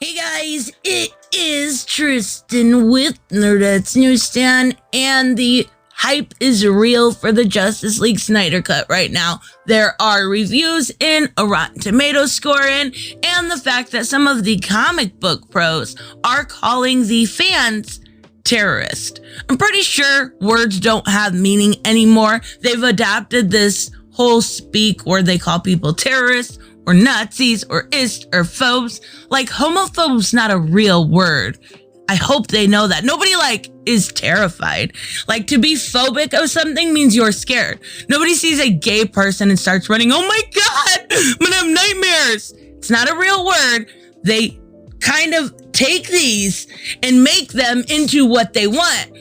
Hey guys, it is Tristan with NewsStand, and the hype is real for the Justice League Snyder Cut right now. There are reviews in, a Rotten Tomatoes score in, and the fact that some of the comic book pros are calling the fans terrorist. I'm pretty sure words don't have meaning anymore. They've adopted this whole speak where they call people terrorists or Nazis or ist or phobes. Like, homophobe's not a real word. I hope they know that. Nobody is terrified. Like, to be phobic of something means you're scared. Nobody sees a gay person and starts running, oh my God, I'm gonna have nightmares. It's not a real word. They kind of take these and make them into what they want.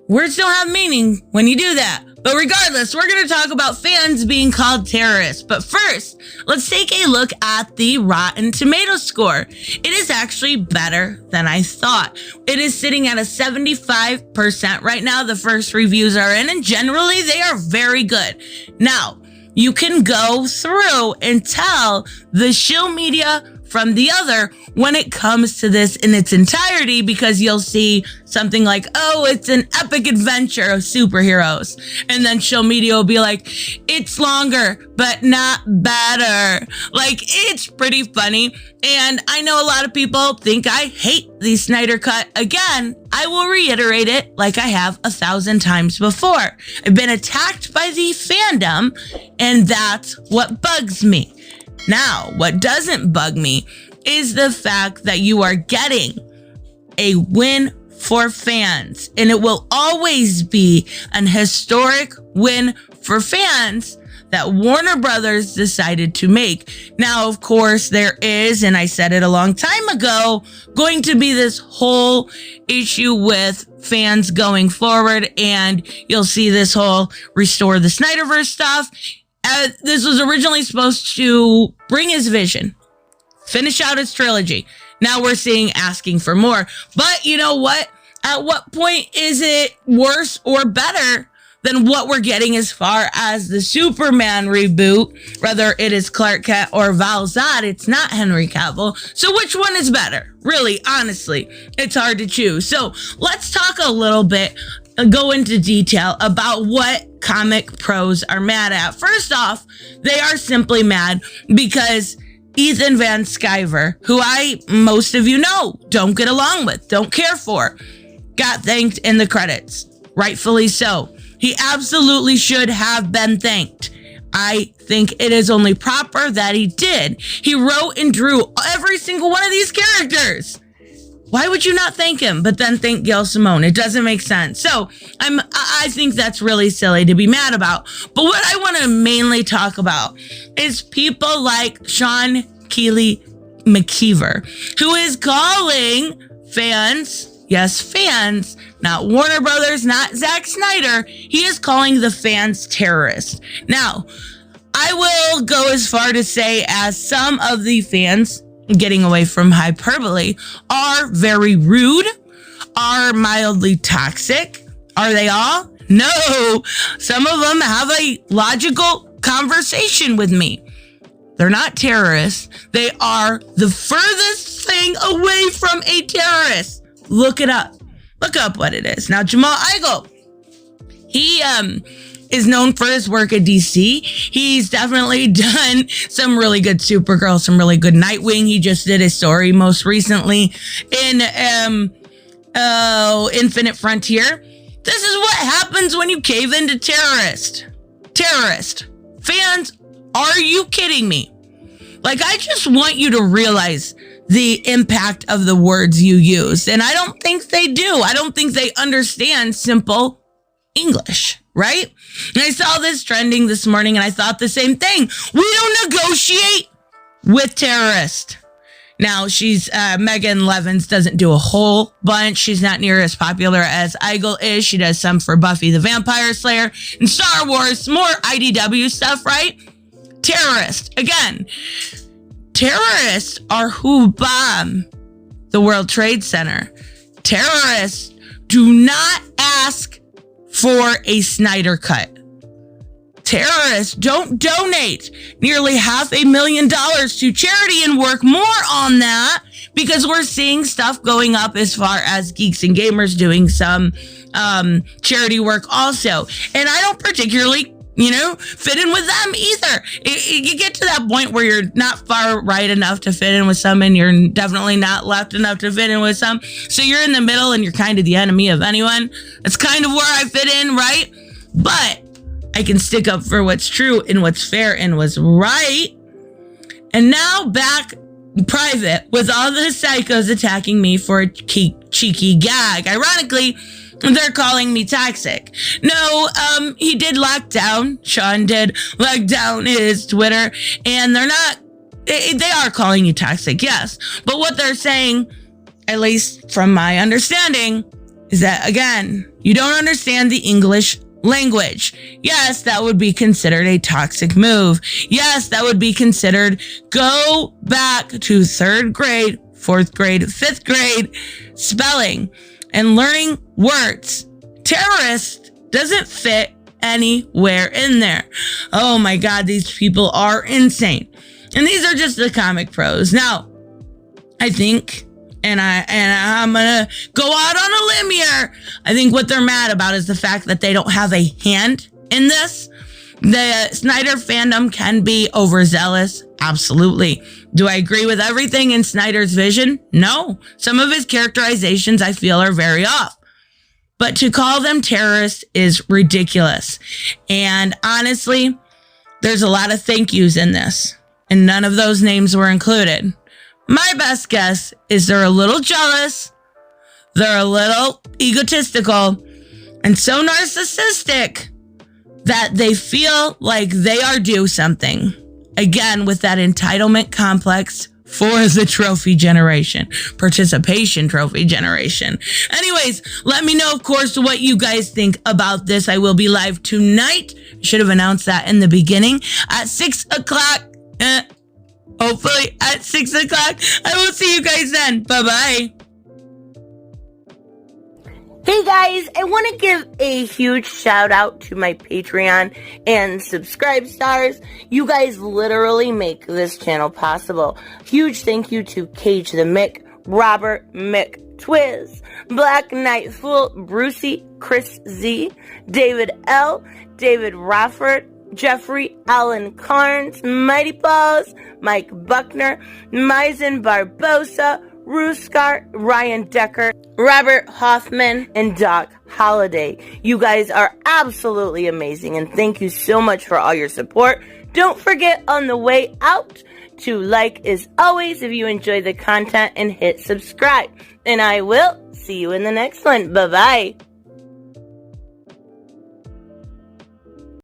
Words don't have meaning when you do that. But regardless, we're going to talk about fans being called terrorists. But first, let's take a look at the Rotten Tomatoes score. It is actually better than I thought. It is sitting at a 75% right now. The first reviews are in, and generally they are very good. Now, you can go through and tell the shill media from the other when it comes to this in its entirety, because you'll see something like, oh, it's an epic adventure of superheroes. And then shill media will be like, it's longer, but not better. Like, it's pretty funny. And I know a lot of people think I hate the Snyder Cut. Again, I will reiterate it like I have 1,000 times before. I've been attacked by the fandom, and that's what bugs me. Now, what doesn't bug me is the fact that you are getting a win for fans, and it will always be an historic win for fans that Warner Brothers decided to make. Now, of course, there is, and I said it a long time ago, going to be this whole issue with fans going forward, and you'll see this whole restore the Snyderverse stuff. This was originally supposed to bring his vision, finish out his trilogy. Now we're seeing asking for more. But you know what? At what point is it worse or better than what we're getting as far as the Superman reboot? Whether it is Clark Kent or Val Zod, it's not Henry Cavill. So which one is better? Really, honestly, it's hard to choose. So let's talk a little bit, go into detail about what comic pros are mad at. First off, they are simply mad because Ethan Van Sciver, who most of you know, don't get along with, don't care for, got thanked in the credits. Rightfully so. He absolutely should have been thanked. I think it is only proper that he did. He wrote and drew every single one of these characters. Why would you not thank him, but then thank Gail Simone? It doesn't make sense. So I think that's really silly to be mad about. But what I want to mainly talk about is people like Sean Keeley McKeever, who is calling fans, yes, fans, not Warner Brothers, not Zack Snyder. He is calling the fans terrorists. Now, I will go as far to say, as some of the fans, getting away from hyperbole, are very rude, are mildly toxic. Are they all? No. Some of them have a logical conversation with me. They're not terrorists. They are the furthest thing away from a terrorist. Look it up. Look up what it is. Now, Jamal Igle, he is known for his work at DC. He's definitely done some really good Supergirl, some really good Nightwing. He just did a story most recently in Infinite Frontier. This is what happens when you cave into terrorist. Fans, are you kidding me? Like, I just want you to realize the impact of the words you use. And I don't think they do. I don't think they understand simple English, right? And I saw this trending this morning, and I thought the same thing. We don't negotiate with terrorists. Now, she's Megan Levins doesn't do a whole bunch. She's not near as popular as Igle is. She does some for Buffy the Vampire Slayer and Star Wars, more IDW stuff, right? Terrorist. Again, terrorists are who bomb the World Trade Center. Terrorists do not ask for a Snyder Cut. terrorists don't donate nearly $500,000 to charity and work more on that, because we're seeing stuff going up as far as Geeks and Gamers doing some charity work also. And I don't particularly fit in with them either. You get to that point where you're not far right enough to fit in with some, and you're definitely not left enough to fit in with some. So you're in the middle, and you're kind of the enemy of anyone. That's kind of where I fit in, right? But I can stick up for what's true and what's fair and what's right. And now back private with all the psychos attacking me for a cheeky gag. Ironically, they're calling me toxic. No, he did lock down. Sean did lock down his Twitter, and they are calling you toxic, yes. But what they're saying, at least from my understanding, is that, again, you don't understand the English language. Yes, that would be considered a toxic move. Yes, that would be considered go back to 3rd grade, 4th grade, 5th grade spelling and learning words. Terrorist doesn't fit anywhere in there. Oh my God, these people are insane. And these are just the comic pros. Now, I think, and I'm gonna go out on a limb here, I think what they're mad about is the fact that they don't have a hand in this. The Snyder fandom can be overzealous. Absolutely. Do I agree with everything in Snyder's vision? No. Some of his characterizations I feel are very off. But to call them terrorists is ridiculous. And honestly, there's a lot of thank yous in this, and none of those names were included. My best guess is they're a little jealous, they're a little egotistical, and so narcissistic that they feel like they are due something. Again, with that entitlement complex for the trophy generation, participation trophy generation. Anyways, let me know, of course, what you guys think about this. I will be live tonight. Should have announced that in the beginning at 6 o'clock. Hopefully at 6 o'clock. I will see you guys then. Bye-bye. Hey guys, I want to give a huge shout out to my Patreon and subscribe stars. You guys literally make this channel possible. Huge thank you to Cage the Mick, Robert Mick Twiz, Black Knight Fool, Brucey, Chris Z, David L, David Rafford, Jeffrey Allen Carnes, Mighty Balls, Mike Buckner, Maizen Barbosa, Ruskar, Ryan Decker, Robert Hoffman, and Doc Holliday. You guys are absolutely amazing, and thank you so much for all your support. Don't forget on the way out to like as always if you enjoy the content, and hit subscribe. And I will see you in the next one. Bye-bye.